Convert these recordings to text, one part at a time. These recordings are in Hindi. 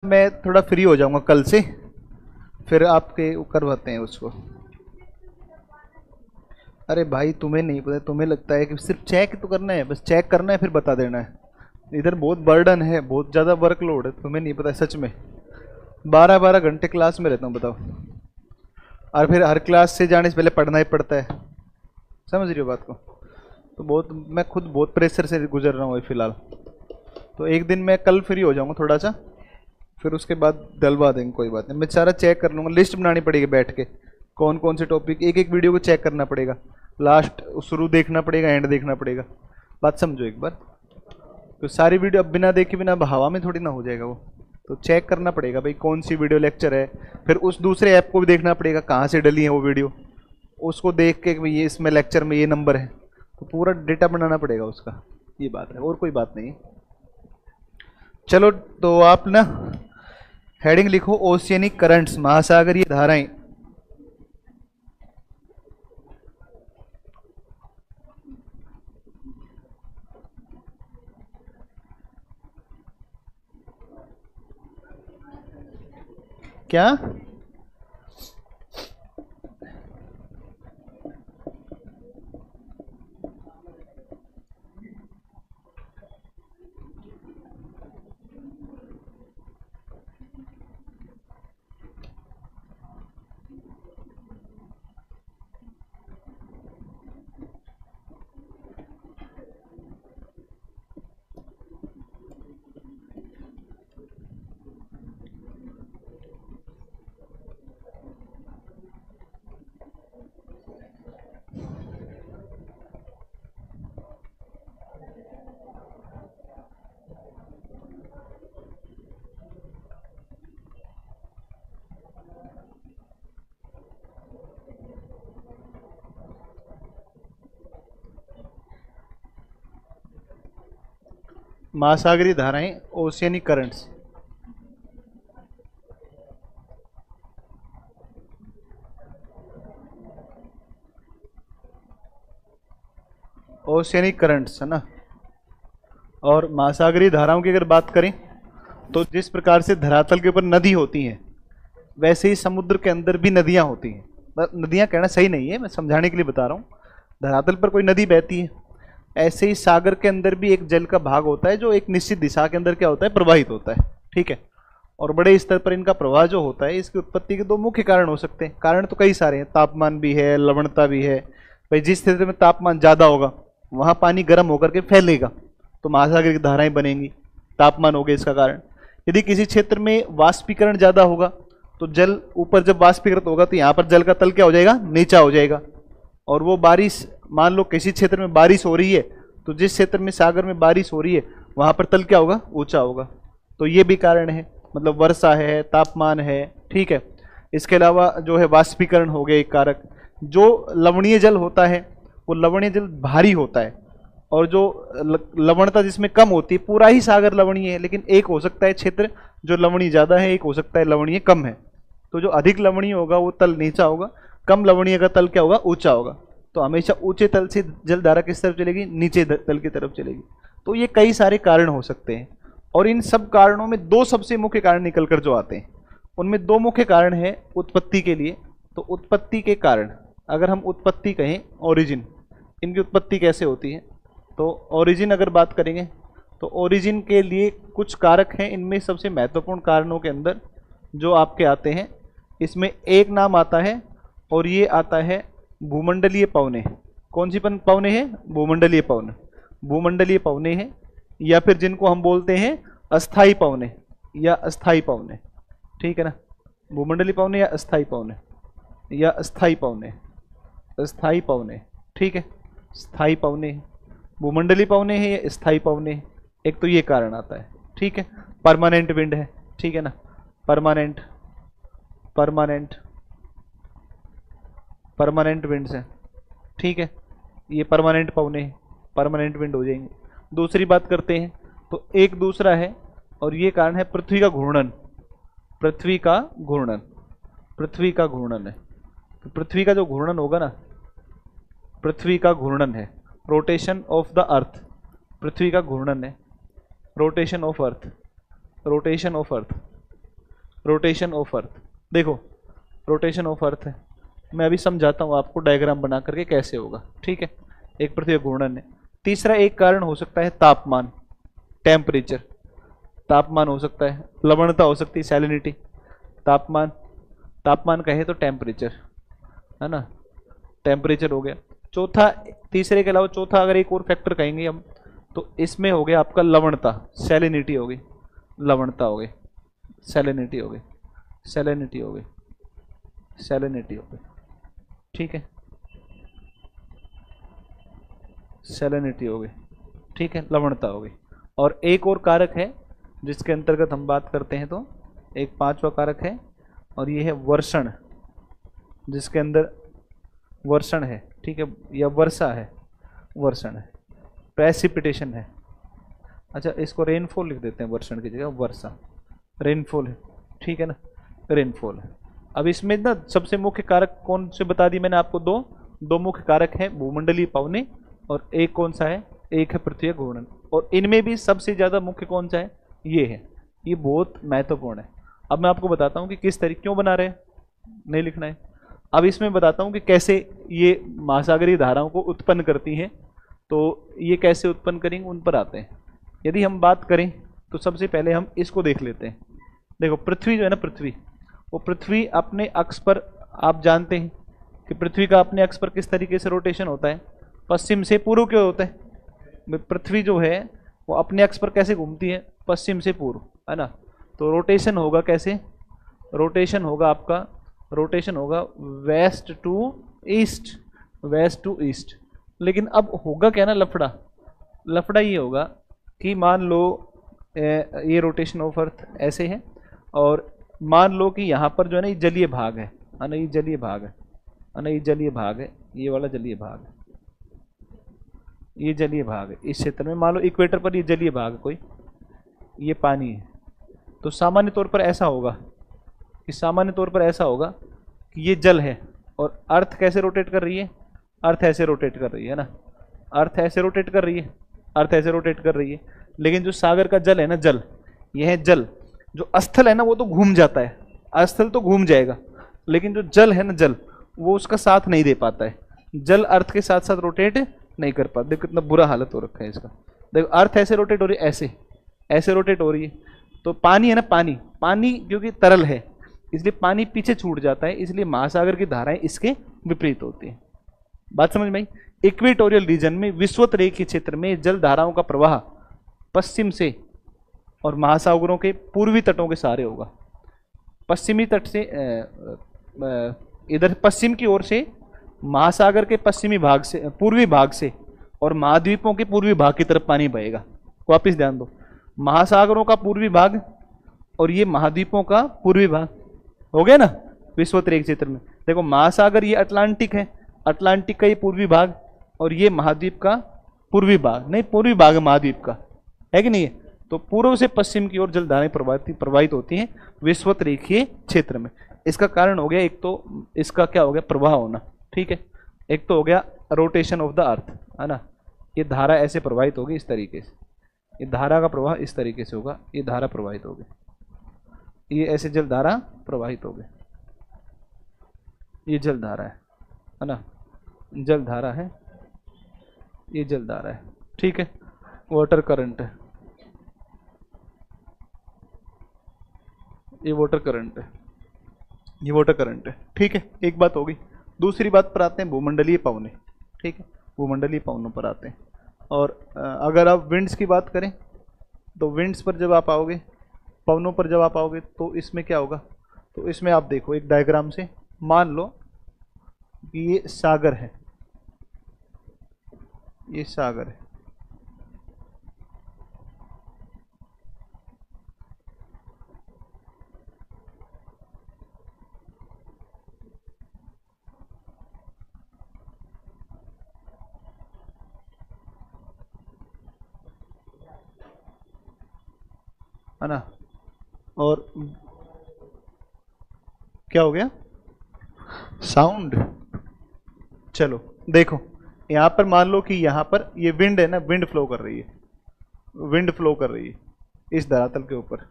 मैं थोड़ा फ्री हो जाऊंगा कल से, फिर आपके करवाते हैं उसको। अरे भाई तुम्हें नहीं पता, तुम्हें लगता है कि सिर्फ चेक तो करना है, बस चेक करना है फिर बता देना है। इधर बहुत बर्डन है, बहुत ज़्यादा वर्कलोड है, तुम्हें नहीं पता है सच में। 12-12 घंटे क्लास में रहता हूँ बताओ, और फिर हर क्लास से जाने से पहले पढ़ना ही पड़ता है। समझ रही हो बात को? तो बहुत, मैं खुद बहुत प्रेशर से गुजर रहा हूँ अभी फिलहाल। तो एक दिन मैं कल फ्री हो जाऊँगा थोड़ा सा, फिर उसके बाद डलवा देंगे, कोई बात नहीं। मैं सारा चेक कर लूँगा, लिस्ट बनानी पड़ेगी बैठ के, कौन कौन से टॉपिक, एक एक वीडियो को चेक करना पड़ेगा, लास्ट शुरू देखना पड़ेगा, एंड देखना पड़ेगा। बात समझो एक बार। तो सारी वीडियो अब बिना देखे बिना हवा में थोड़ी ना हो जाएगा वो, तो चेक करना पड़ेगा भाई कौन सी वीडियो लेक्चर है। फिर उस दूसरे ऐप को भी देखना पड़ेगा कहाँ से डली है वो वीडियो, उसको देख के भाई ये इसमें लेक्चर में ये नंबर है, तो पूरा डेटा बनाना पड़ेगा उसका। ये बात है, और कोई बात नहीं। चलो तो आप ना हेडिंग लिखो, ओशियनिक करंट्स, महासागरीय धाराएं। क्या? महासागरीय धाराएं, ओशियनिक करंट्स। ओशियनिक करंट्स है ना। और महासागरीय धाराओं की अगर बात करें तो जिस प्रकार से धरातल के ऊपर नदी होती है, वैसे ही समुद्र के अंदर भी नदियां होती हैं। नदियां कहना सही नहीं है, मैं समझाने के लिए बता रहा हूँ। धरातल पर कोई नदी बहती है, ऐसे ही सागर के अंदर भी एक जल का भाग होता है जो एक निश्चित दिशा के अंदर क्या होता है, प्रवाहित होता है। ठीक है। और बड़े स्तर पर इनका प्रवाह जो होता है, इसकी उत्पत्ति के दो मुख्य कारण हो सकते हैं। कारण तो कई सारे हैं, तापमान भी है, लवणता भी है। भाई जिस क्षेत्र में तापमान ज़्यादा होगा वहाँ पानी गर्म होकर के फैलेगा, तो महासागर की धाराएं बनेंगी, तापमान हो गया इसका कारण। यदि किसी क्षेत्र में वाष्पीकरण ज़्यादा होगा तो जल ऊपर जब वाष्पीकृत होगा तो यहाँ पर जल का तल क्या हो जाएगा, नीचा हो जाएगा। और वो बारिश, मान लो किसी क्षेत्र में बारिश हो रही है, तो जिस क्षेत्र में सागर में बारिश हो रही है वहाँ पर तल क्या होगा, ऊंचा होगा। तो ये भी कारण है, मतलब वर्षा है, तापमान है। ठीक है। इसके अलावा जो है वाष्पीकरण हो गया एक कारक। जो लवणीय जल होता है वो लवणीय जल भारी होता है, और जो लवणता जिसमें कम होती है, पूरा ही सागर लवणीय है, लेकिन एक हो सकता है क्षेत्र जो लवणीय ज़्यादा है, एक हो सकता है लवणीय कम है। तो जो अधिक लवणीय होगा वो तल नीचा होगा, कम लवणीय का तल क्या होगा, ऊंचा होगा। तो हमेशा ऊंचे तल से जल धारा किस तरफ चलेगी, नीचे तल की तरफ चलेगी। तो ये कई सारे कारण हो सकते हैं, और इन सब कारणों में दो सबसे मुख्य कारण निकल कर जो आते हैं, उनमें दो मुख्य कारण है उत्पत्ति के लिए। तो उत्पत्ति के कारण, अगर हम उत्पत्ति कहें, ओरिजिन, इनकी उत्पत्ति कैसे होती है, तो ओरिजिन अगर बात करेंगे तो ओरिजिन के लिए कुछ कारक हैं। इनमें सबसे महत्वपूर्ण कारणों के अंदर जो आपके आते हैं, इसमें एक नाम आता है, और ये आता है भूमंडलीय पवने। कौन सी पवने हैं, भूमंडलीय पवने। भूमंडलीय पवने हैं, या फिर जिनको हम बोलते हैं अस्थाई पवने या अस्थाई पवने। ठीक है ना, भूमंडलीय पवने या अस्थाई पवने, या अस्थाई पवने, अस्थाई पवने। ठीक है, स्थाई पवने, भूमंडलीय पवने हैं या स्थाई पवने हैं, एक तो ये कारण आता है। ठीक है। परमानेंट विंड है, ठीक है ना, परमानेंट, परमानेंट, परमानेंट विंड्स हैं। ठीक है, ये परमानेंट पवने हैं, परमानेंट विंड हो जाएंगे। दूसरी बात करते हैं तो एक दूसरा है, और ये कारण है पृथ्वी का घूर्णन। पृथ्वी का घूर्णन, पृथ्वी का घूर्णन है। तो पृथ्वी का जो घूर्णन होगा ना, पृथ्वी का घूर्णन है, रोटेशन ऑफ द अर्थ, पृथ्वी का घूर्णन है, rotation of earth, rotation of earth. Rotation of earth. देखो रोटेशन ऑफ अर्थ है, मैं अभी समझाता हूँ आपको डायग्राम बना करके कैसे होगा, ठीक है। एक पृथ्वी घूर्णन है। तीसरा एक कारण हो सकता है तापमान, टेम्परेचर, तापमान हो सकता है, लवणता हो सकती है, सैलिनिटी, तापमान, तापमान कहे तो टेम्परेचर, है ना, टेम्परेचर हो गया। चौथा, तीसरे के अलावा चौथा अगर एक और फैक्टर कहेंगे हम तो इसमें हो गया आपका लवणता, सैलिनिटी हो गई, लवणता हो गई, सैलिनिटी हो गई, सैलिनिटी हो गई, सैलिनिटी हो गई, ठीक है, सैलिनिटी हो गई, ठीक है, लवणता हो गई। और एक और कारक है जिसके अंतर्गत हम बात करते हैं, तो एक पांचवा कारक है और ये है वर्षण, जिसके अंदर वर्षण है, ठीक है, या वर्षा है, वर्षण है, प्रेसिपिटेशन है। अच्छा इसको रेनफॉल लिख देते हैं, वर्षण की जगह वर्षा, रेनफॉल है, ठीक है ना, रेनफॉल है। अब इसमें ना सबसे मुख्य कारक कौन से बता दी मैंने आपको, दो मुख्य कारक हैं, भूमंडलीय पवने और एक कौन सा है, एक है पृथ्वी घूर्णन। और इनमें भी सबसे ज़्यादा मुख्य कौन सा है, ये है, ये बहुत महत्वपूर्ण है। अब मैं आपको बताता हूँ कि किस तरीके, क्यों बना रहे हैं, नहीं लिखना है। अब इसमें बताता हूँ कि कैसे ये महासागरीय धाराओं को उत्पन्न करती हैं, तो ये कैसे उत्पन्न करेंगे उन पर आते हैं। यदि हम बात करें तो सबसे पहले हम इसको देख लेते हैं। देखो पृथ्वी जो है ना, पृथ्वी, वो पृथ्वी अपने अक्ष पर, आप जानते हैं कि पृथ्वी का अपने अक्ष पर किस तरीके से रोटेशन होता है, पश्चिम से पूर्व क्यों होता है। पृथ्वी जो है वो अपने अक्ष पर कैसे घूमती है, पश्चिम से पूर्व, है ना। तो रोटेशन होगा कैसे, रोटेशन होगा आपका, रोटेशन होगा west to east, west to east. लेकिन अब होगा क्या ना लफड़ा, लफड़ा ये होगा कि मान लो ये रोटेशन ऑफ अर्थ ऐसे है, और मान लो कि यहाँ पर जो है ना ये जलीय भाग है ना, ये जलीय भाग है ना, ये जलीय भाग है, ये वाला जलीय भाग है, ये जलीय भाग है। इस क्षेत्र में मान लो इक्वेटर पर ये जलीय भाग कोई, ये पानी है। तो सामान्य तौर पर ऐसा होगा कि सामान्य तौर पर ऐसा होगा कि ये जल है, और अर्थ कैसे रोटेट कर रही है, अर्थ ऐसे रोटेट कर रही है ना, अर्थ ऐसे रोटेट कर रही है, अर्थ ऐसे रोटेट कर रही है। लेकिन जो सागर का जल है ना, जल, यह है जल, जो अस्थल है ना वो तो घूम जाता है, अस्थल तो घूम जाएगा, लेकिन जो जल है ना, जल, वो उसका साथ नहीं दे पाता है, जल अर्थ के साथ साथ रोटेट नहीं कर पाता। देखो कितना बुरा हालत हो रखा है इसका। देखो अर्थ ऐसे रोटेट हो रही है, ऐसे ऐसे रोटेट हो रही है। तो पानी है ना, पानी, पानी क्योंकि तरल है इसलिए पानी पीछे छूट जाता है, इसलिए महासागर की धाराएं इसके विपरीत होती हैं। बात समझ में आई। इक्वेटोरियल रीजन में, विषुवत रेखीय क्षेत्र में जल धाराओं का प्रवाह पश्चिम से और महासागरों के पूर्वी तटों के सहारे होगा। पश्चिमी तट से इधर पश्चिम की ओर से महासागर के पश्चिमी भाग से, पूर्वी भाग से, और महाद्वीपों के पूर्वी भाग की तरफ पानी बहेगा। वापिस ध्यान दो, महासागरों का पूर्वी भाग और ये महाद्वीपों का पूर्वी भाग हो गया ना विषुवत रेखीय क्षेत्र में। देखो महासागर ये अटलांटिक है, अटलांटिक का ये पूर्वी भाग, और ये महाद्वीप का पूर्वी भाग, नहीं पूर्वी भाग महाद्वीप का, है कि नहीं है। तो पूर्व से पश्चिम की ओर जलधाराएं प्रवाहित होती हैं विषुवत रेखीय क्षेत्र में। इसका कारण हो गया, एक तो इसका क्या हो गया, प्रवाह होना, ठीक है। एक तो हो गया रोटेशन ऑफ द अर्थ, है ना, ये धारा ऐसे प्रवाहित होगी इस तरीके से, ये धारा का प्रवाह इस तरीके से होगा, ये धारा प्रवाहित होगी, ये ऐसे जलधारा प्रवाहित होगी, ये जलधारा है ना, जलधारा है, ये जलधारा है, ठीक है, वाटर करंट है, ये वाटर करंट है, ये वाटर करंट है, ठीक है। एक बात होगी। दूसरी बात पर आते हैं भूमंडलीय पवने, ठीक है, भूमंडलीय पवनों पर आते हैं। और अगर आप विंड्स की बात करें तो विंड्स पर जब आप आओगे, पवनों पर जब आप आओगे, तो इसमें क्या होगा, तो इसमें आप देखो एक डायग्राम से, मान लो कि ये सागर है, ये सागर है, है ना, और क्या हो गया, साउंड। चलो देखो यहाँ पर मान लो कि यहाँ पर ये विंड है ना, विंड फ्लो कर रही है, विंड फ्लो कर रही है इस धरातल के ऊपर,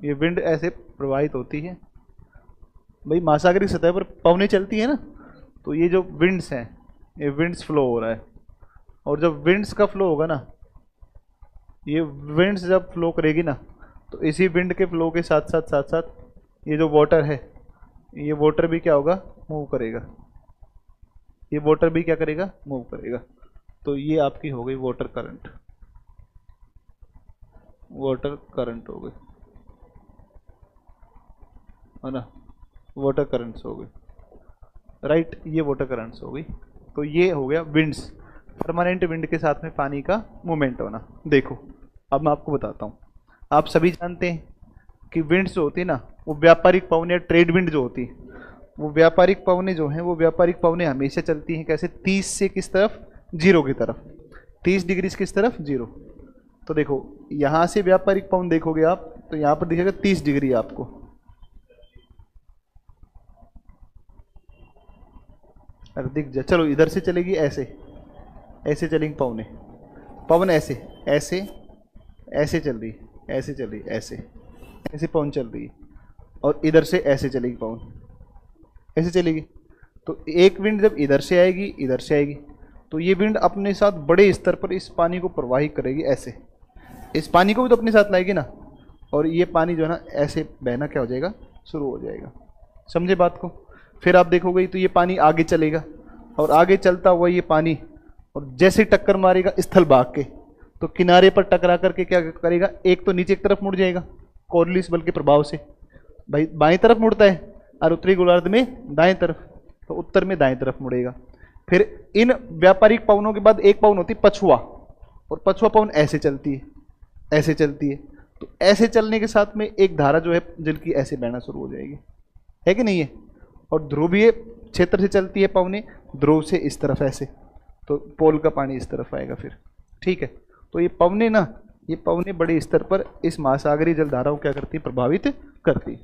ये विंड ऐसे प्रवाहित होती है भाई, महासागरीय सतह पर पवनें चलती है ना, तो ये जो विंड्स हैं, ये विंड्स फ्लो हो रहा है। और जब विंड्स का फ्लो होगा ना, ये विंड्स जब फ्लो करेगी ना, तो इसी विंड के फ्लो के साथ साथ ये जो वाटर है, ये वाटर भी क्या होगा, मूव करेगा। ये वाटर भी क्या करेगा, मूव करेगा। तो ये आपकी हो गई वाटर करंट, वाटर करंट हो गई, है ना, वाटर करंट्स हो गई, राइट। ये वाटर करंट्स हो गई। तो ये हो गया विंड्स, परमानेंट विंड के साथ में पानी का मूवमेंट होना। देखो अब मैं आपको बताता हूँ, आप सभी जानते हैं कि विंड्स जो होती है ना, वो व्यापारिक पवन या ट्रेड विंड जो होती है, वो व्यापारिक पवनें जो हैं, वो व्यापारिक पवनें हमेशा चलती हैं कैसे, 30 से किस तरफ, जीरो की तरफ, 30 डिग्री किस तरफ, जीरो। तो देखो यहाँ से व्यापारिक पवन देखोगे आप, तो यहाँ पर दिखेगा 30 डिग्री आपको, अरे दिख जा। चलो इधर से चलेगी ऐसे, ऐसे चलेंगी पवनें, पवन ऐसे ऐसे ऐसे चल रही, ऐसे चल रही, ऐसे ऐसे पवन चल रही है, और इधर से ऐसे चलेगी पवन, ऐसे चलेगी। तो एक विंड जब इधर से आएगी, इधर से आएगी, तो ये विंड अपने साथ बड़े स्तर पर इस पानी को प्रवाहित करेगी ऐसे, इस पानी को भी तो अपने साथ लाएगी ना, और ये पानी जो है ना ऐसे बहना क्या हो जाएगा, शुरू हो जाएगा। समझे बात को। फिर आप देखोगे तो ये पानी आगे चलेगा, और आगे चलता हुआ ये पानी, और जैसे टक्कर मारेगा स्थल भाग के, तो किनारे पर टकरा करके क्या करेगा, एक तो नीचे की तरफ मुड़ जाएगा कॉर्नलिस बल के प्रभाव से, भाई बाएं तरफ मुड़ता है, और उत्तरी गोलार्ध में दाएं तरफ, तो उत्तर में दाएं तरफ मुड़ेगा। फिर इन व्यापारिक पवनों के बाद एक पवन होती है पछुआ, और पछुआ पवन ऐसे चलती है, ऐसे चलती है। तो ऐसे चलने के साथ में एक धारा जो है जल की ऐसे बहना शुरू हो जाएगी, है कि नहीं है। और ध्रुवीय क्षेत्र से चलती है पवनें, ध्रुव से इस तरफ ऐसे, तो पोल का पानी इस तरफ आएगा फिर, ठीक है। तो ये पवनें ना, ये पवनें बड़े स्तर पर इस महासागरीय जलधाराओं क्या करती, प्रभावित करती।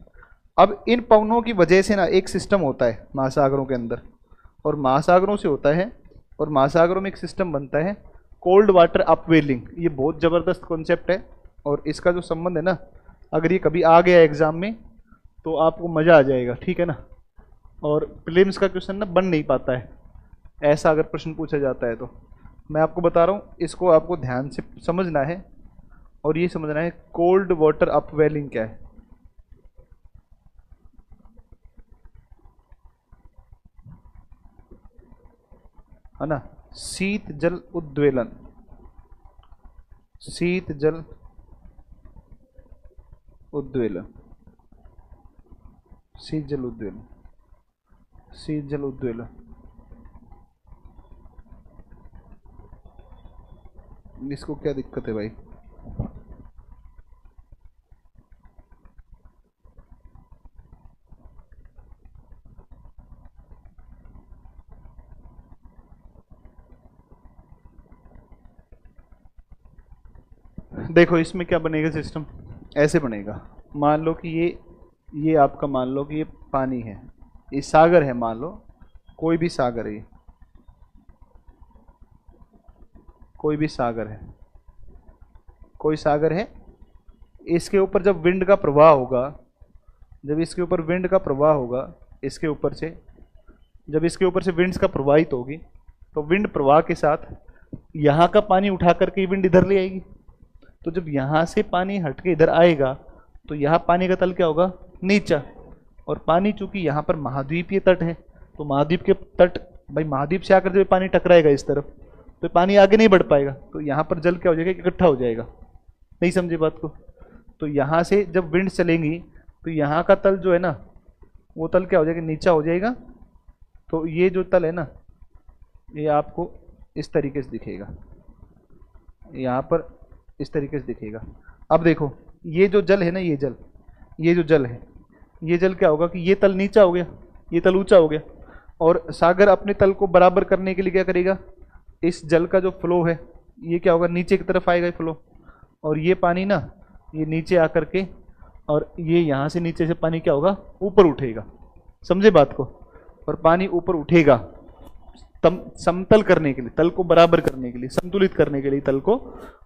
अब इन पवनों की वजह से ना एक सिस्टम होता है महासागरों के अंदर, और महासागरों से होता है, और महासागरों में एक सिस्टम बनता है कोल्ड वाटर अपवेलिंग। ये बहुत ज़बरदस्त कॉन्सेप्ट है, और इसका जो संबंध है ना, अगर ये कभी आ गया एग्जाम में तो आपको मज़ा आ जाएगा, ठीक है ना। और प्रीलिम्स का क्वेश्चन ना बन नहीं पाता है ऐसा, अगर प्रश्न पूछा जाता है तो मैं आपको बता रहा हूँ, इसको आपको ध्यान से समझना है, और ये समझना है कोल्ड वाटर अपवेलिंग क्या है ना। शीत जल उद्वेलन, शीत जल उद्वेलन, शीत जल उद्वेलन, शीत जल उद्वेलन। इसको क्या दिक्कत है भाई, देखो इसमें क्या बनेगा सिस्टम, ऐसे बनेगा। मान लो कि ये आपका, मान लो कि ये पानी है, ये सागर है, मान लो कोई भी सागर है, कोई भी सागर है, कोई सागर है। इसके ऊपर जब विंड का प्रवाह होगा, जब इसके ऊपर विंड का प्रवाह होगा, इसके ऊपर से जब इसके ऊपर से विंड्स का प्रवाहित होगी, तो विंड प्रवाह के साथ यहाँ का पानी उठा करके विंड इधर ले आएगी। तो जब यहाँ से पानी हट के इधर आएगा, तो यहाँ पानी का तल क्या होगा, नीचा। और पानी चूंकि यहाँ पर महाद्वीपीय तट है, तो महाद्वीप के तट, भाई महाद्वीप से आकर जब पानी टकराएगा इस तरफ, तो पानी आगे नहीं बढ़ पाएगा, तो यहाँ पर जल क्या हो जाएगा, इकट्ठा हो जाएगा। नहीं समझे बात को। तो यहाँ से जब विंड चलेंगी, तो यहाँ का तल जो है ना, वो तल क्या हो जाएगा, नीचा हो जाएगा। तो ये जो तल है ना, ये आपको इस तरीके से दिखेगा, यहाँ पर इस तरीके से दिखेगा। अब देखो ये जो जल है ना, ये जो जल है, ये जल क्या होगा कि ये तल नीचा हो गया, ये तल ऊंचा हो गया, और सागर अपने तल को बराबर करने के लिए क्या करेगा, इस जल का जो फ्लो है ये क्या होगा, नीचे की तरफ आएगा फ्लो, और ये पानी ना ये नीचे आकर के, और ये यहाँ से नीचे से पानी क्या होगा, ऊपर उठेगा। समझे बात को। और पानी ऊपर उठेगा समतल करने के लिए, तल को बराबर करने के लिए, संतुलित करने के लिए तल को।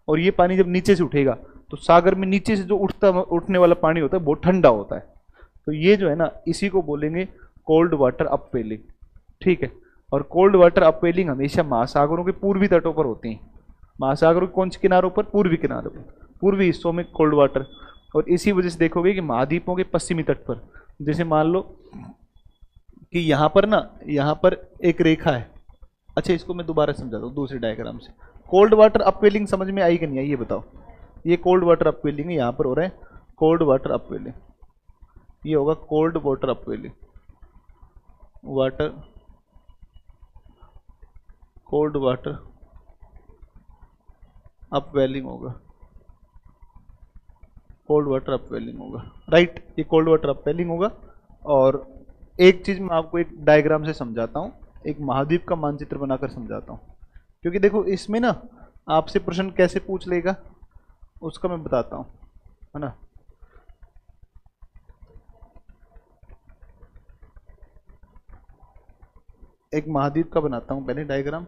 और ये पानी जब नीचे से उठेगा तो सागर में नीचे से जो उठने वाला पानी होता है वो ठंडा होता है। तो ये जो है ना, इसी को बोलेंगे कोल्ड वाटर अपवेलिंग, ठीक है। और कोल्ड वाटर अपवेलिंग हमेशा महासागरों के पूर्वी तटों पर होती हैं। महासागरों के कौन से किनारों पर? पूर्वी किनारों पर, पूर्वी हिस्सों में कोल्ड वाटर। और इसी वजह से देखोगे कि महाद्वीपों के पश्चिमी तट पर, जैसे मान लो कि यहाँ पर ना, यहाँ पर एक रेखा है। अच्छा, इसको मैं दोबारा समझाता हूँ दूसरे डायग्राम से। कोल्ड वाटर अपवेलिंग समझ में आई कि नहीं आई ये बताओ। ये कोल्ड वाटर अपवेलिंग यहाँ पर हो रहा है, कोल्ड वाटर अपवेलिंग। ये होगा cold water upwelling, water cold water upwelling होगा, कोल्ड वाटर अपवेलिंग होगा, राइट। ये कोल्ड वाटर अपवेलिंग होगा। और एक चीज मैं आपको एक डायग्राम से समझाता हूँ, एक महाद्वीप का मानचित्र बनाकर समझाता हूँ, क्योंकि देखो इसमें ना आपसे प्रश्न कैसे पूछ लेगा उसका मैं बताता हूँ, है ना। एक महाद्वीप का बनाता हूँ पहले डायग्राम।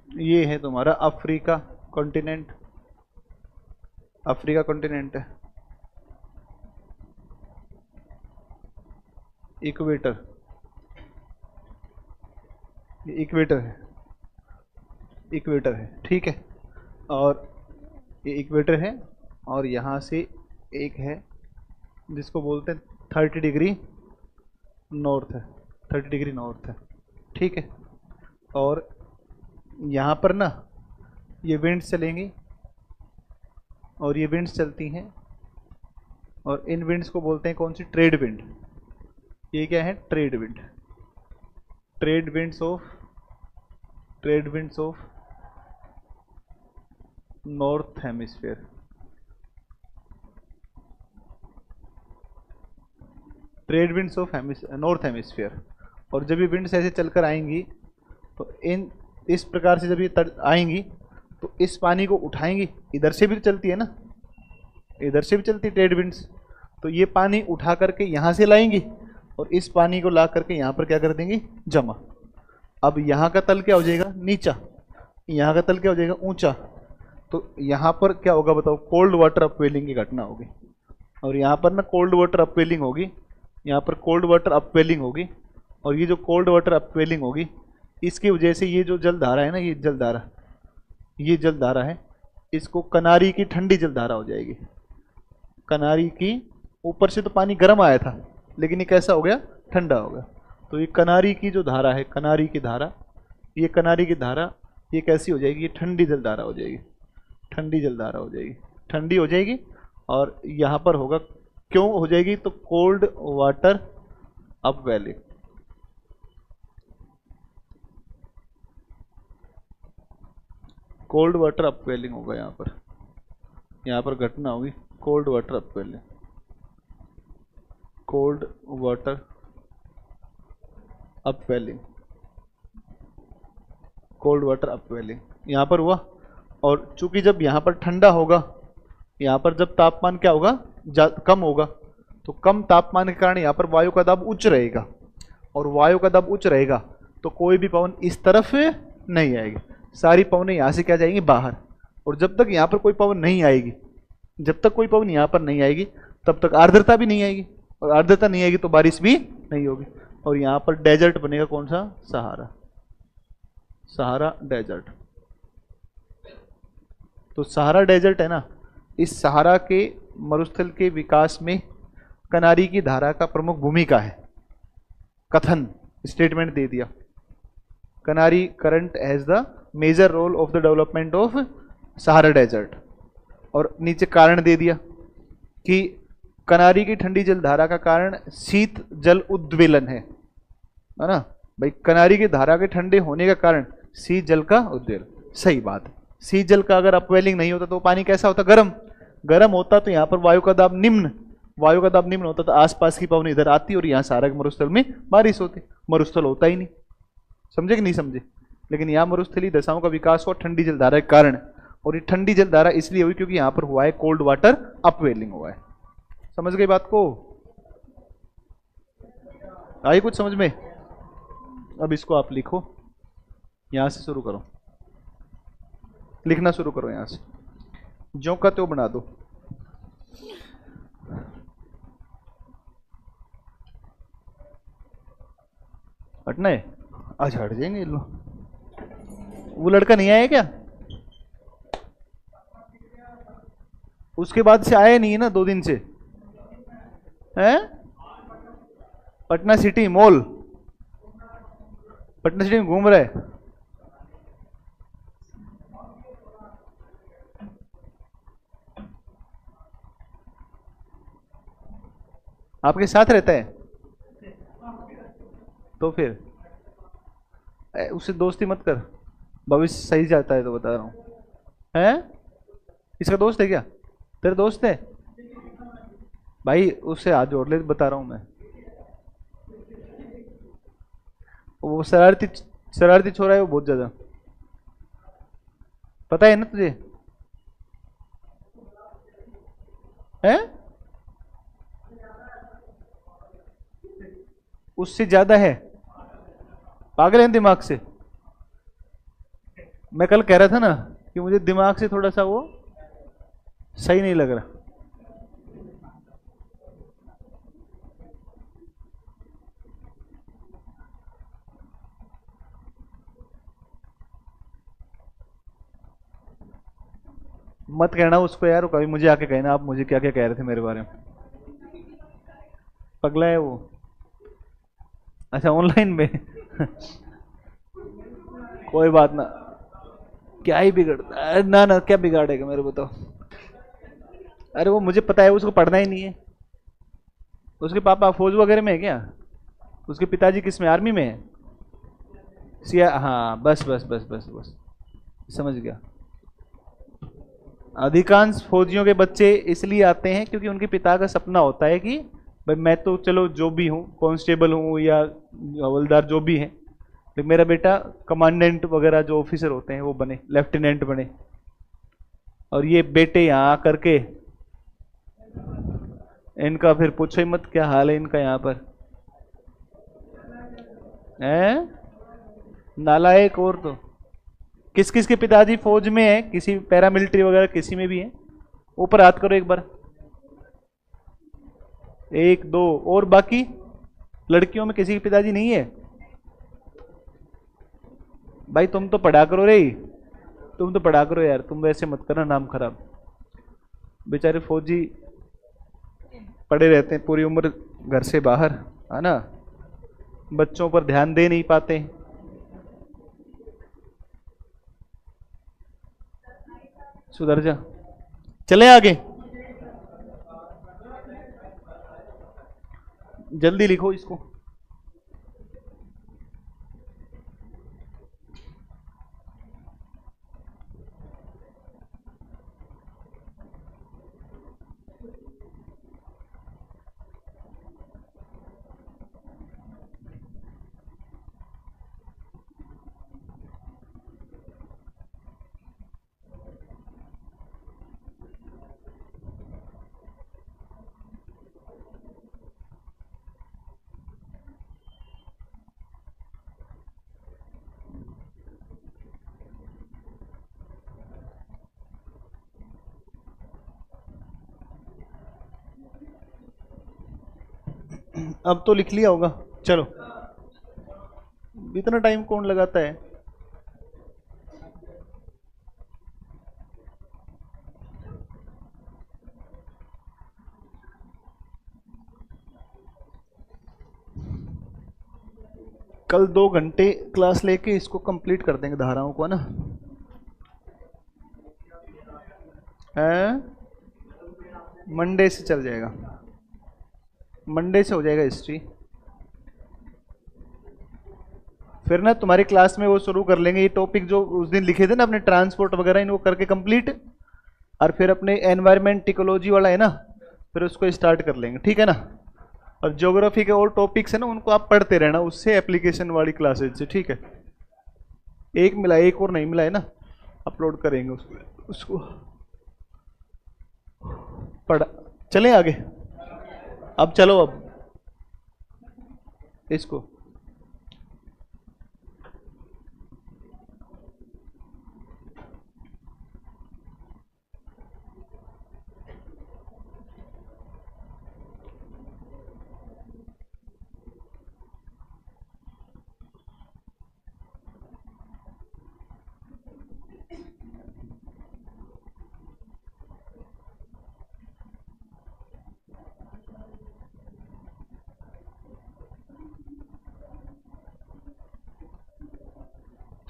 ये है तुम्हारा अफ्रीका कॉन्टिनेंट, अफ्रीका कॉन्टिनेंट है। इक्वेटर, ये इक्वेटर है, इक्वेटर है, ठीक है। और ये इक्वेटर है, और यहाँ से एक है जिसको बोलते हैं 30 डिग्री नॉर्थ है, 30 डिग्री नॉर्थ है, ठीक है। और यहाँ पर ना ये विंड्स चलेंगी, और ये विंड्स चलती हैं, और इन विंड्स को बोलते हैं कौन सी? Trade wind. ये क्या है? Trade wind, trade winds of, trade winds of north hemisphere, trade winds of north hemisphere. और जब ये विंड्स ऐसे चलकर आएंगी तो इस प्रकार से जब ये आएंगी तो इस पानी को उठाएंगी, इधर से भी चलती है ना, इधर से भी चलती है ट्रेड विंड्स। तो ये पानी उठा करके यहाँ से लाएंगी, और इस पानी को ला करके यहाँ पर क्या कर देंगी? जमा। अब यहाँ का तल क्या हो जाएगा? नीचा, यहाँ का तल क्या हो जाएगा? ऊंचा। तो यहाँ पर क्या होगा बताओ? कोल्ड वाटर अपवेलिंग की घटना होगी। और यहाँ पर ना कोल्ड वाटर अपवेलिंग होगी, यहाँ पर कोल्ड वाटर अपवेलिंग होगी। और ये जो कोल्ड वाटर अपवेलिंग होगी, इसकी वजह से ये जो जलधारा है ना, ये जलधारा, ये जलधारा है, इसको कनारी की ठंडी जलधारा हो जाएगी। कनारी की, ऊपर से तो पानी गर्म आया था लेकिन ये कैसा हो गया? ठंडा हो गया। तो ये कनारी की जो धारा है, कनारी की धारा, ये कनारी की धारा ये कैसी हो जाएगी? ये ठंडी जलधारा हो जाएगी, ठंडी जलधारा हो जाएगी, ठंडी हो जाएगी। और यहाँ पर होगा, क्यों हो जाएगी? तो cold water upwelling, cold water upwelling होगा। यहाँ पर घटना होगी cold water upwelling, cold water upwelling, cold water upwelling यहाँ पर हुआ। और चूंकि जब यहाँ पर ठंडा होगा, यहाँ पर जब तापमान क्या होगा? कम होगा, तो कम तापमान के कारण यहाँ पर वायु का दाब उच्च रहेगा, और वायु का दाब उच्च रहेगा तो कोई भी पवन इस तरफ नहीं आएगी, सारी पवनें यहाँ से क्या जाएंगी? बाहर। और जब तक यहाँ पर कोई पवन नहीं आएगी, जब तक कोई पवन यहाँ पर नहीं आएगी तब तक आर्द्रता भी नहीं आएगी, और आर्द्रता नहीं आएगी तो बारिश भी नहीं होगी। और यहाँ पर डेजर्ट बनेगा, कौन सा? सहारा, सहारा डेजर्ट। तो सहारा डेजर्ट है ना, इस सहारा के मरुस्थल के विकास में कनारी की धारा का प्रमुख भूमिका है। कथन, स्टेटमेंट दे दिया, canary current has the major role of the development of Sahara desert. और नीचे कारण दे दिया कि कनारी की ठंडी जल धारा का कारण शीत जल उद्वेलन है ना भाई। कनारी की धारा के ठंडे होने का कारण शीत जल का उद्वेलन, सही बात है। शीत जल का अगर अपवेलिंग नहीं होता तो पानी कैसा होता, गर्म। गर्म होता तो यहाँ पर वायु का दाब निम्न, वायु का दाब निम्न होता तो आसपास की पवन इधर आती और यहाँ सारा मरुस्थल में बारिश होती। मरुस्थल होता ही नहीं, समझे कि नहीं समझे। लेकिन यहाँ मरुस्थलीय दशाओं का विकास हुआ ठंडी जलधारा के कारण, और ये ठंडी जलधारा इसलिए हुई क्योंकि यहाँ पर हुआ है कोल्ड वाटर अपवेलिंग हुआ है। समझ गई बात को, आई कुछ समझ में। अब इसको आप लिखो, यहां से शुरू करो, लिखना शुरू करो यहां से, ज्यों का त्यों बना दो। हटना है, आज हट जाएंगे लो। वो लड़का नहीं आया क्या, उसके बाद से आया नहीं है ना 2 दिन से, हैं? Patna city mall, Patna city में घूम रहा है। आपके साथ रहता है तो फिर उससे दोस्ती मत कर, भविष्य सही जाता है तो बता रहा हूं। है इसका दोस्त है क्या, तेरे दोस्त है भाई, उससे हाथ जोड़ ले, बता रहा हूं मैं। वो शरारती शरारती छोरा है वो बहुत ज्यादा, पता है ना तुझे, है? उससे ज्यादा है, पागल है दिमाग से। मैं कल कह रहा था ना कि मुझे दिमाग से थोड़ा सा वो सही नहीं लग रहा। मत कहना उसको यार, कभी मुझे आके कहना आप मुझे क्या क्या कह रहे थे मेरे बारे में। पगला है वो। अच्छा ऑनलाइन में कोई बात ना, क्या ही बिगड़ता है, ना ना क्या बिगाड़ेगा मेरे बताओ। अरे वो मुझे पता है उसको पढ़ना ही नहीं है। उसके पापा फौज वगैरह में है क्या, उसके पिताजी किस में, आर्मी में है, सिया, हाँ बस बस बस बस बस समझ गया। अधिकांश फौजियों के बच्चे इसलिए आते हैं क्योंकि उनके पिता का सपना होता है कि भाई मैं तो चलो जो भी हूँ, कांस्टेबल हूँ या हवलदार जो भी है, लेकिन मेरा बेटा कमांडेंट वगैरह जो ऑफिसर होते हैं वो बने, लेफ्टिनेंट बने। और ये बेटे यहाँ आकर के इनका फिर पूछो ही मत क्या हाल है इनका यहाँ पर, है नालायक। और तो किस किस के पिताजी फौज में है, किसी पैरामिलिट्री वगैरह किसी में भी है, ऊपर हाथ करो एक बार, 1 2, और बाकी लड़कियों में किसी के पिताजी नहीं है। भाई तुम तो पढ़ा करो रे, तुम तो पढ़ा करो यार, तुम वैसे मत करना नाम खराब। बेचारे फौजी पड़े रहते हैं पूरी उम्र घर से बाहर, है ना, बच्चों पर ध्यान दे नहीं पाते। सुधर जा, चले आगे, जल्दी लिखो इसको। अब तो लिख लिया होगा, चलो इतना टाइम कौन लगाता है। कल 2 घंटे क्लास लेके इसको कंप्लीट कर देंगे धाराओं को, ना है, मंडे से चल जाएगा, मंडे से हो जाएगा हिस्ट्री। फिर ना तुम्हारी क्लास में वो शुरू कर लेंगे ये टॉपिक जो उस दिन लिखे थे ना अपने ट्रांसपोर्ट वगैरह, इनको करके कंप्लीट, और फिर अपने एनवायरमेंट इकोलॉजी वाला है ना, फिर उसको स्टार्ट कर लेंगे, ठीक है ना। और ज्योग्राफी के और टॉपिक्स है ना, उनको आप पढ़ते रहना उससे एप्लीकेशन वाली क्लासेज से, ठीक है। एक मिला, एक और नहीं मिला है ना, अपलोड करेंगे उसको पढ़। चलें आगे, अब चलो अब इसको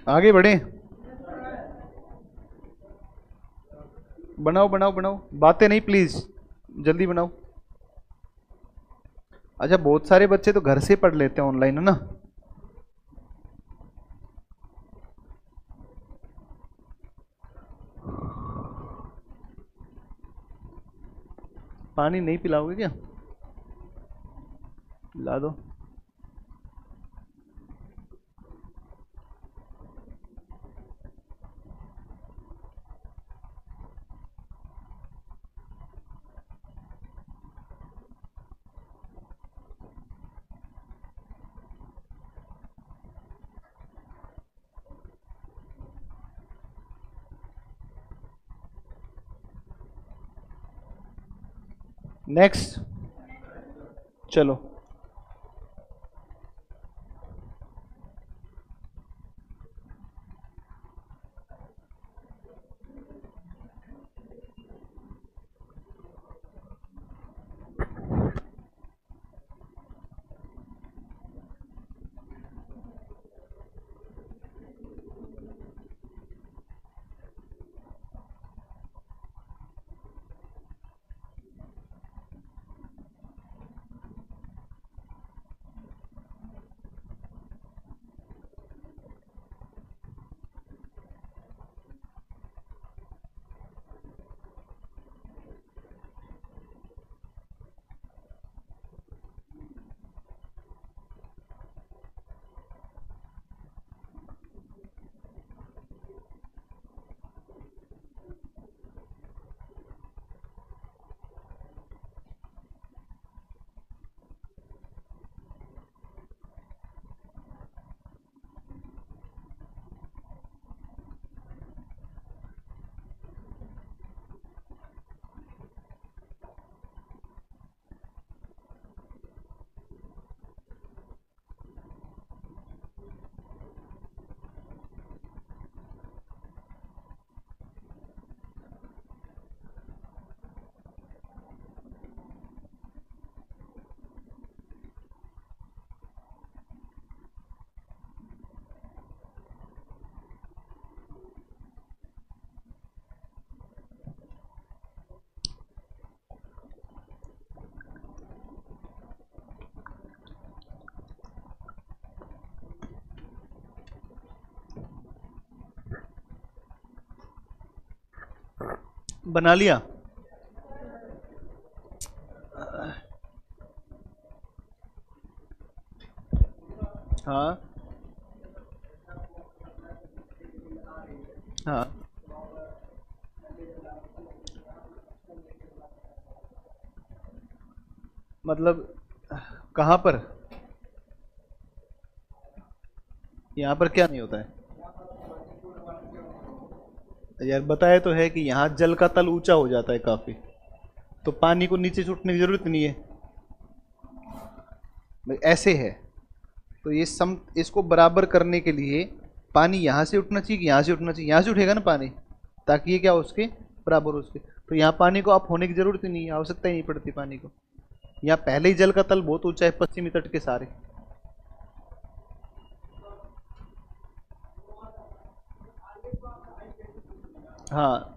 आगे बढ़े। बनाओ बनाओ बनाओ, बातें नहीं प्लीज, जल्दी बनाओ। अच्छा, बहुत सारे बच्चे तो घर से पढ़ लेते हैं ऑनलाइन, है ना। पानी नहीं पिलाओगे क्या? ला दो। नेक्स्ट, चलो। बना लिया। हाँ हाँ, मतलब कहाँ पर? यहाँ पर क्या नहीं होता है यार? बताया तो है कि यहाँ जल का तल ऊंचा हो जाता है काफी, तो पानी को नीचे छूटने की जरूरत नहीं है। ऐसे है, तो ये सम इसको बराबर करने के लिए पानी यहाँ से उठना चाहिए कि यहाँ से उठना चाहिए? यहाँ से उठेगा ना पानी, ताकि ये क्या हो उसके बराबर हो उसके। तो यहाँ पानी को अप होने की जरूरत ही नहीं है, आवश्यकता ही नहीं पड़ती पानी को। यहाँ पहले ही जल का तल बहुत ऊंचा है, पश्चिमी तट के सारे। हाँ,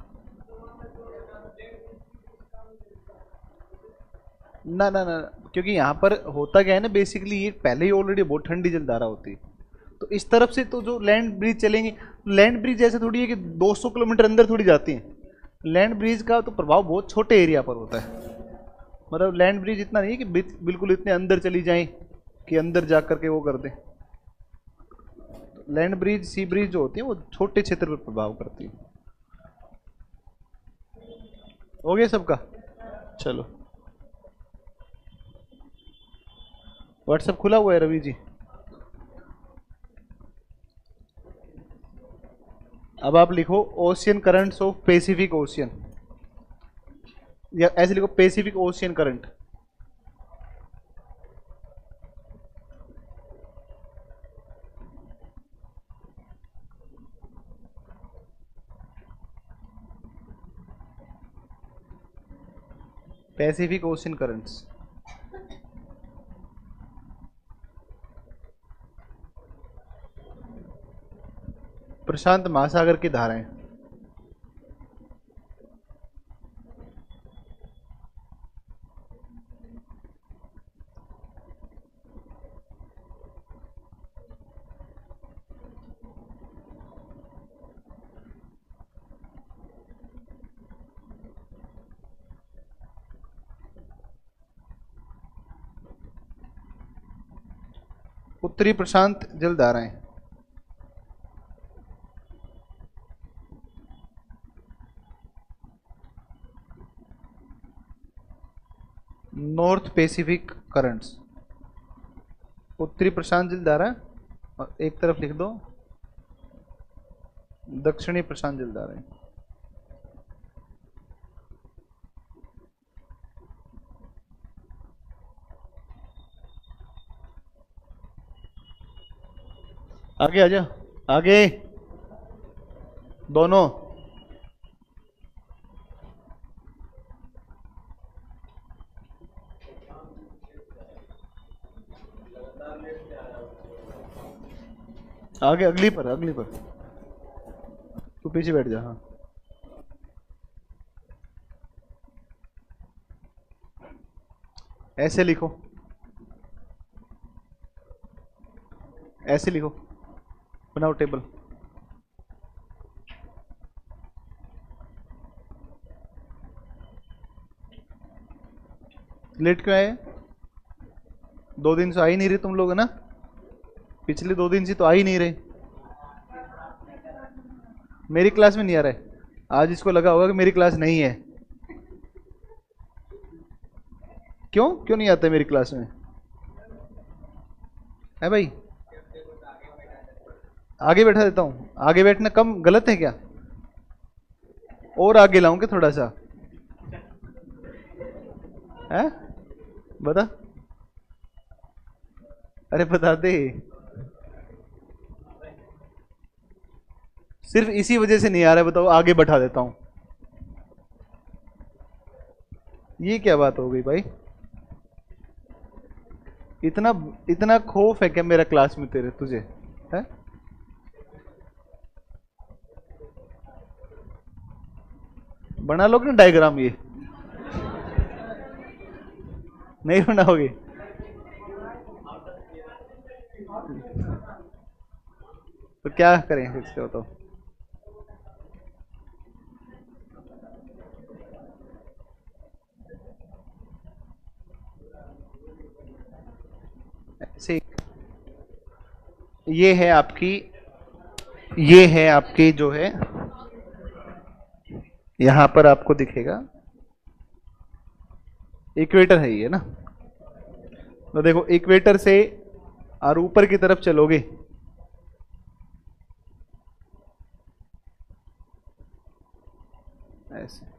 ना ना ना, क्योंकि यहाँ पर होता क्या है ना, बेसिकली ये पहले ही ऑलरेडी बहुत ठंडी जलधारा होती है, तो इस तरफ से तो जो लैंड ब्रिज चलेंगे, लैंड ब्रिज ऐसे थोड़ी है कि 200 किलोमीटर अंदर थोड़ी जाती हैं। लैंड ब्रिज का तो प्रभाव बहुत छोटे एरिया पर होता है। मतलब लैंड ब्रिज इतना नहीं है कि बिल्कुल इतने अंदर चली जाएं कि अंदर जा करके वो कर दें। लैंड ब्रिज, सी ब्रिज जो होती है वो छोटे क्षेत्र पर प्रभाव करती है। हो गया सबका? चलो, व्हाट्सएप खुला हुआ है रवि जी? अब आप लिखो ocean currents of Pacific Ocean, या ऐसे लिखो Pacific Ocean current. Pacific Ocean currents. प्रशांत महासागर की धाराएं। उत्तरी प्रशांत जल धाराएं। North Pacific currents. उत्तरी प्रशांत जल धारा, और एक तरफ लिख दो दक्षिणी प्रशांत जल धाराएं। आगे आजा, आगे दोनों। आगे, अगली पर, अगली पर। तू पीछे बैठ जा। हाँ, ऐसे लिखो, ऐसे लिखो, बनाओ टेबल। लेट क्यों आए? 2 दिन से आ ही नहीं रहे तुम लोग, है ना? पिछले 2 दिन से तो आ ही नहीं रहे। मेरी क्लास में नहीं आ रहा है। आज इसको लगा होगा कि मेरी क्लास नहीं है। क्यों क्यों नहीं आता मेरी क्लास में? है भाई, आगे बैठा देता हूँ। आगे बैठना कम गलत है क्या? और आगे लाऊं क्या थोड़ा सा? है, बता। अरे बता दे। सिर्फ इसी वजह से नहीं आ रहा है, बताओ। आगे बैठा देता हूं। ये क्या बात हो गई भाई? इतना इतना खौफ है क्या मेरा क्लास में तेरे, तुझे? है? बना लोगे ना डायग्राम? ये नहीं बनाओगे? तो क्या करें फिर से, बताओ। ऐसे ये है आपकी, ये है आपकी जो है, यहां पर आपको दिखेगा इक्वेटर है ये ना। तो देखो इक्वेटर से और ऊपर की तरफ चलोगे, ऐसे।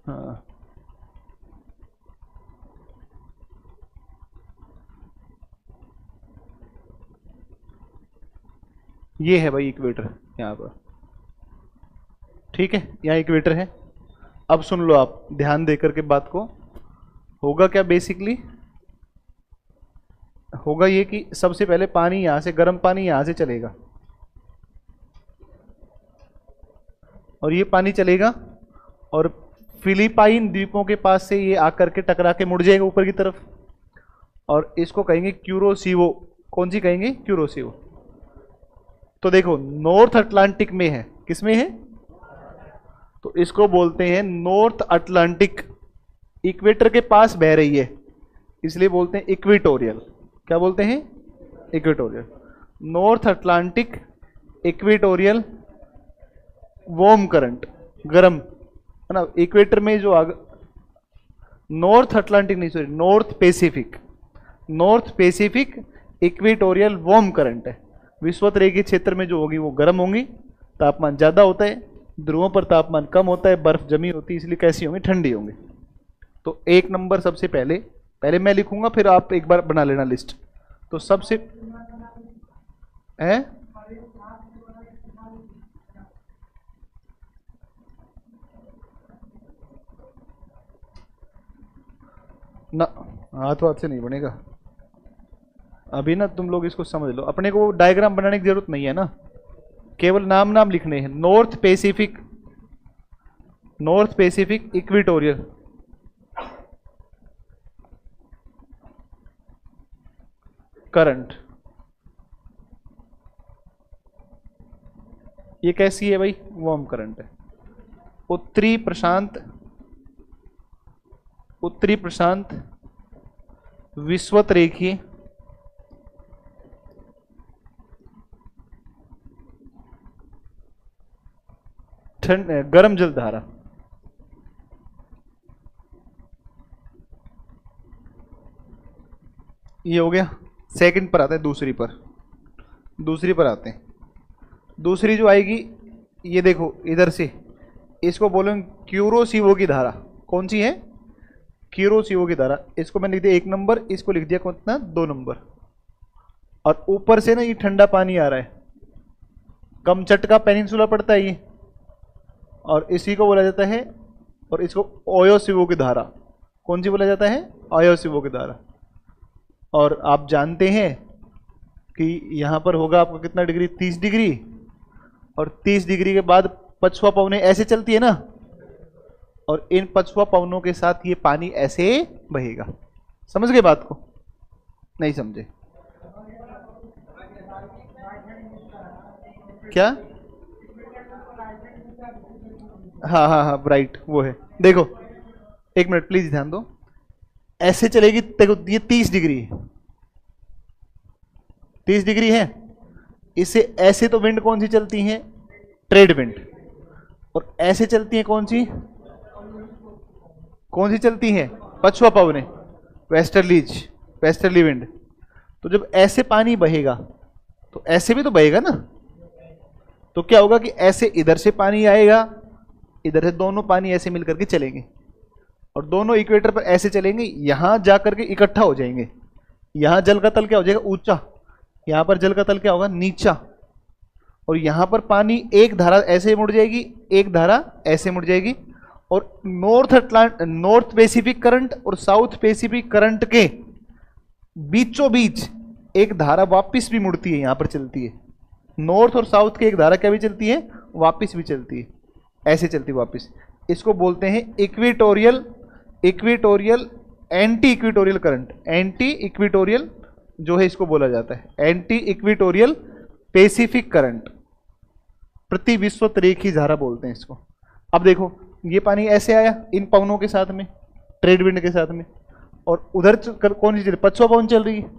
हाँ, ये है भाई इक्वेटर यहाँ पर। ठीक है, यहाँ इक्वेटर है। अब सुन लो आप ध्यान दे करके बात को। होगा क्या बेसिकली, होगा ये कि सबसे पहले पानी यहां से, गर्म पानी यहां से चलेगा और ये पानी चलेगा और फिलिपाइन द्वीपों के पास से ये आकर के टकरा के मुड़ जाएगा ऊपर की तरफ, और इसको कहेंगे क्यूरोसीवो। कौन सी कहेंगे? क्यूरोसीवो। तो देखो नॉर्थ अटलांटिक में है, किस में है? तो इसको बोलते हैं नॉर्थ अटलांटिक। इक्वेटर के पास बह रही है इसलिए बोलते हैं इक्वेटोरियल। क्या बोलते हैं? Equatorial. North Atlantic equatorial warm current, गर्म है ना। इक्वेटर में जो नॉर्थ अटलांटिक नहीं, sorry, north Pacific, north Pacific equatorial warm current है। विषुवत रेखीय क्षेत्र में जो होगी वो गर्म होंगी, तापमान ज़्यादा होता है, ध्रुवों पर तापमान कम होता है, बर्फ जमी होती है, इसलिए कैसी होंगी? ठंडी होंगी। तो एक नंबर सबसे पहले, पहले मैं लिखूंगा फिर आप एक बार बना लेना लिस्ट। तो सबसे है ना, हाथ हाथ से नहीं बनेगा अभी ना, तुम लोग इसको समझ लो। अपने को डायग्राम बनाने की जरूरत नहीं है ना, केवल नाम नाम लिखने हैं। North Pacific, north Pacific equatorial current, ये कैसी है भाई? वार्म करंट है। उत्तरी प्रशांत, उत्तरी प्रशांत विषुवत रेखीय गर्म जल धारा। ये हो गया। सेकंड पर आते हैं, दूसरी पर, दूसरी पर आते हैं। दूसरी जो आएगी ये देखो इधर से, इसको बोलेंगे क्यूरोसीवो की धारा। कौन सी है? क्यूरोसीवो की धारा। इसको मैंने लिख दिया 1 नंबर, इसको लिख दिया कितना? 2 नंबर। और ऊपर से ना ये ठंडा पानी आ रहा है, कमचट का पेनिनसुला पड़ता है ये, और इसी को बोला जाता है, और इसको ओयोसीवो की धारा। कौन सी बोला जाता है? ओयोसीवो की धारा। और आप जानते हैं कि यहाँ पर होगा आपका कितना डिग्री? 30 डिग्री। और 30 डिग्री के बाद पछुआ पवनें ऐसे चलती है ना, और इन पछुआ पवनों के साथ ये पानी ऐसे बहेगा। समझ गए बात को? नहीं समझे? क्या? हाँ हाँ हाँ, राइट, वो है। देखो 1 मिनट प्लीज ध्यान दो। ऐसे चलेगी, देखो ये 30 डिग्री है, 30 डिग्री है। इससे ऐसे तो विंड कौन सी चलती है? Trade wind. और ऐसे चलती है कौन सी? कौन सी चलती है? पछुआ पवनें, वेस्टर्लीज, वेस्टर्ली विंड। तो जब ऐसे पानी बहेगा तो ऐसे भी तो बहेगा ना। तो क्या होगा कि ऐसे इधर से पानी आएगा, इधर से दोनों पानी ऐसे मिलकर के चलेंगे, और दोनों इक्वेटर पर ऐसे चलेंगे, यहां जाकर के इकट्ठा हो जाएंगे। यहां जल का तल क्या हो जाएगा? ऊंचा। यहां पर जल का तल क्या होगा? नीचा। और यहां पर पानी एक धारा ऐसे मुड़ जाएगी, एक धारा ऐसे मुड़ जाएगी, और नॉर्थ पैसिफिक करंट और साउथ पैसिफिक करंट के बीचों बीच एक धारा वापिस भी मुड़ती है, यहां पर चलती है। नॉर्थ और साउथ की एक धारा क्या भी चलती है? वापिस भी चलती है, ऐसे चलती वापिस। इसको बोलते हैं equatorial, equatorial anti equatorial current. Anti equatorial जो है इसको बोला जाता है एंटी इक्वेटोरियल पैसिफिक करंट, प्रति विषुवत रेखीय धारा बोलते हैं इसको। अब देखो ये पानी ऐसे आया इन पवनों के साथ में, ट्रेड विंड के साथ में, और उधर कौन सी चल रही? पछुआ पवन चल रही है।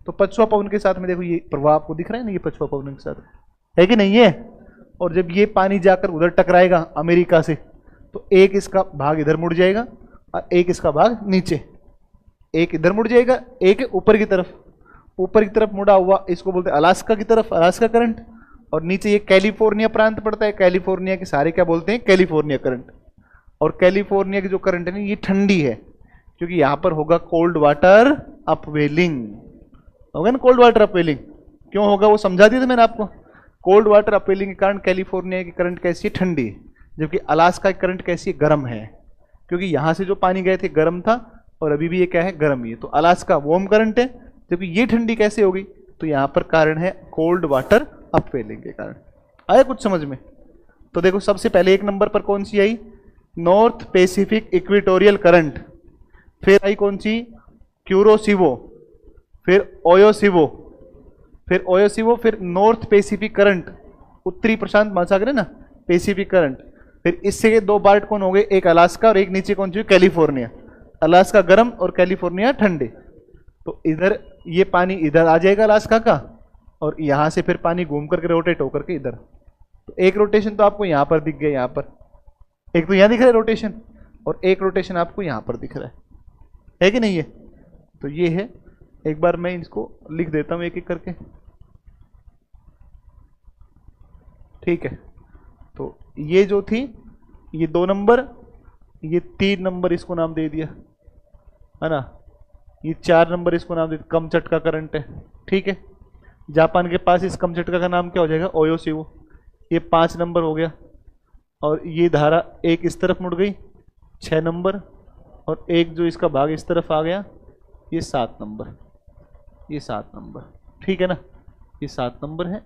तो पछुआ पवन के साथ में देखो ये प्रभाव आपको दिख रहा है ना, ये पछुआ पवन के साथ है कि नहीं है। और जब ये पानी जाकर उधर टकराएगा अमेरिका से, तो एक इसका भाग इधर मुड़ जाएगा और एक इसका भाग नीचे, एक इधर मुड़ जाएगा, एक ऊपर की तरफ। ऊपर की तरफ मुड़ा हुआ इसको बोलते हैं अलास्का की तरफ, अलास्का करंट। और नीचे ये कैलिफोर्निया प्रांत पड़ता है, कैलिफोर्निया के सारे क्या बोलते हैं? California current. और कैलिफोर्निया की जो करंट है ना, ये ठंडी है, क्योंकि यहां पर होगा कोल्ड वाटर अपवेलिंग। होगा ना कोल्ड वाटर अपवेलिंग? क्यों होगा वो समझा दिया था मैंने आपको। कोल्ड वाटर अपवेलिंग के कारण कैलिफोर्निया की करंट कैसी है? ठंडी है। जबकि अलास्का की करंट कैसी है, गर्म है, क्योंकि यहां से जो पानी गए थे गर्म था और अभी भी ये क्या है, गर्म ही है। तो अलास्का वार्म करंट है, जबकि ये ठंडी कैसे हो गई, तो यहां पर कारण है कोल्ड वाटर अपवेलिंग के कारण। आया कुछ समझ में? तो देखो सबसे पहले एक नंबर पर कौन सी आई, नॉर्थ पैसिफिक इक्वेटोरियल करंट, फिर आई कौन सी, क्यूरोसिवो, फिर ओयोसिवो, फिर नॉर्थ पैसिफिक करंट, उत्तरी प्रशांत महासागर है ना, पैसिफिक करंट। फिर इससे दो पार्ट कौन हो गए, एक अलास्का और एक नीचे कौन सी, कैलिफोर्निया। अलास्का गर्म और कैलिफोर्निया ठंडे। तो इधर ये पानी इधर आ जाएगा अलास्का का, और यहां से फिर पानी घूम करके रोटेट होकर के इधर। तो एक रोटेशन तो आपको यहां पर दिख गया, यहां पर एक तो यहां दिख रहा है रोटेशन, और एक रोटेशन आपको यहां पर दिख रहा है कि नहीं है? तो ये है, एक बार मैं इसको लिख देता हूं एक एक करके, ठीक है। तो ये जो थी, ये 2 नंबर, ये 3 नंबर इसको नाम दे दिया है ना, ये 4 नंबर इसको नाम दे दिया, कम झटका करंट है, ठीक है। जापान के पास इस कम झटका का नाम क्या हो जाएगा, ओयोसिवो। ये 5 नंबर हो गया, और ये धारा एक इस तरफ मुड़ गई 6 नंबर, और एक जो इसका भाग इस तरफ आ गया ये 7 नंबर, ये 7 नंबर, ठीक है ना, ये 7 नंबर है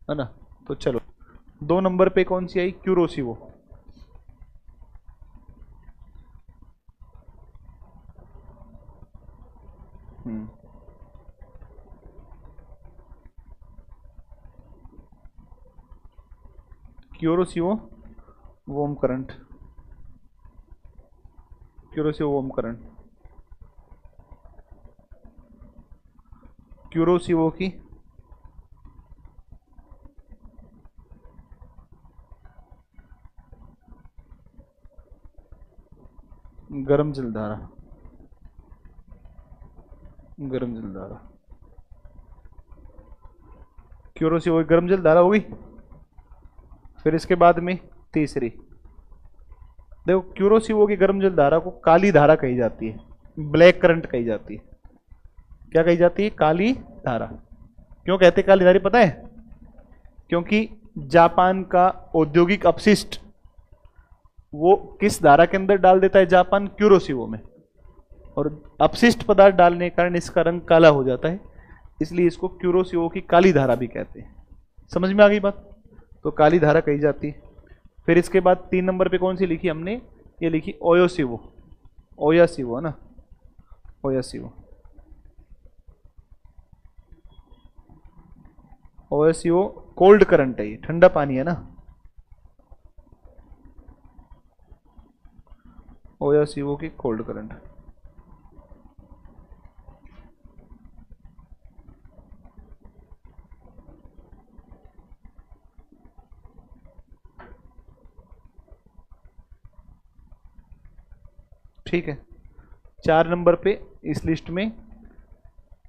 ना। तो चलो 2 नंबर पे कौन सी आई, क्यूरोसिवो। क्यूरोसिवो वोम करंट, क्यूरोसिवो वोम करंट, क्यूरोसिवो की गर्म जलधारा, गर्म जलधारा, क्यूरोसिवो गर्म जलधारा हो गई। फिर इसके बाद में तीसरी, देखो क्यूरोसिवो की गर्म जलधारा को काली धारा कही जाती है, ब्लैक करंट कही जाती है। क्या कही जाती है, काली धारा। क्यों कहते काली धारा पता है? क्योंकि जापान का औद्योगिक अपशिष्ट वो किस धारा के अंदर डाल देता है जापान, क्यूरोसिवो में, और अपशिष्ट पदार्थ डालने के कारण इसका रंग काला हो जाता है, इसलिए इसको क्यूरोसिवो की काली धारा भी कहते हैं। समझ में आ गई बात? तो काली धारा कही जाती है। फिर इसके बाद 3 नंबर पे कौन सी लिखी हमने, ये लिखी ओयोसिवो, ओयासिवो है ना, ओयासिवो, ओयासिवो कोल्ड करंट है, ये ठंडा पानी है ना, ओयासिवो की कोल्ड करंट। ठीक है। 4 नंबर पे इस लिस्ट में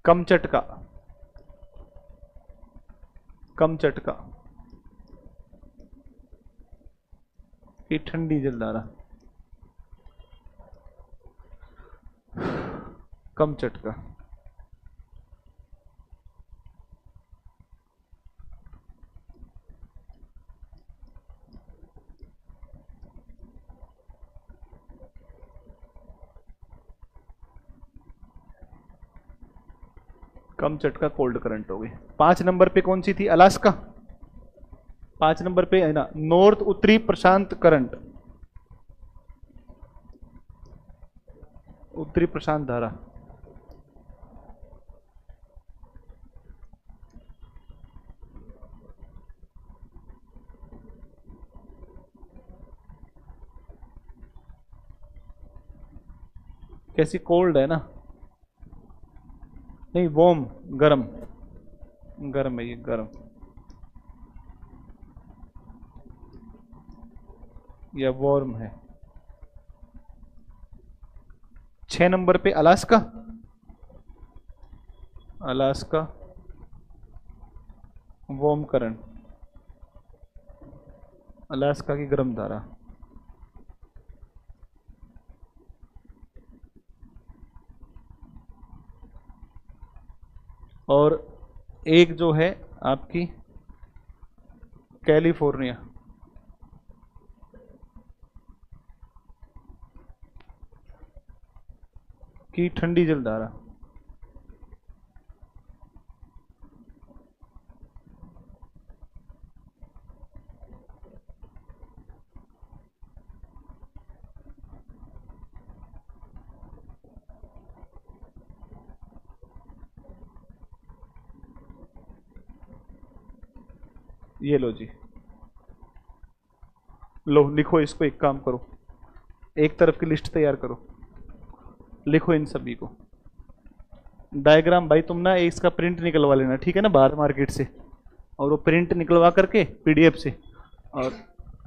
कमचटका, कमचटका की ठंडी जलधारा, कमचटका। कमचटका कोल्ड करंट हो गई। 5 नंबर पे कौन सी थी, अलास्का। 5 नंबर पे है ना, नॉर्थ उत्तरी प्रशांत करंट, उत्तरी प्रशांत धारा। कैसी, कोल्ड है ना, नहीं वॉर्म, गरम, गरम है ये, गरम या वार्म है। 6 नंबर पे Alaska, Alaska warm current, Alaska की गर्म धारा। और एक जो है आपकी कैलिफोर्निया, की ठंडी जल धारा। ये लो जी, लो लिखो इसको, एक काम करो, एक तरफ की लिस्ट तैयार करो, लिखो इन सभी को। डायग्राम भाई तुम ना इसका प्रिंट निकलवा लेना, ठीक है ना, बाहर मार्केट से, और वो प्रिंट निकलवा करके पीडीएफ से और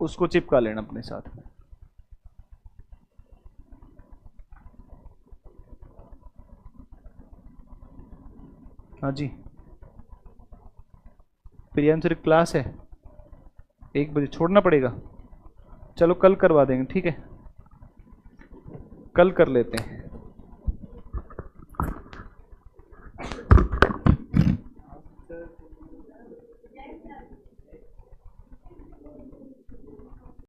उसको चिपका लेना अपने साथ में। हाँ जी, प्रियांशु क्लास है, 1 बजे छोड़ना पड़ेगा। चलो कल करवा देंगे, ठीक है, कल कर लेते हैं।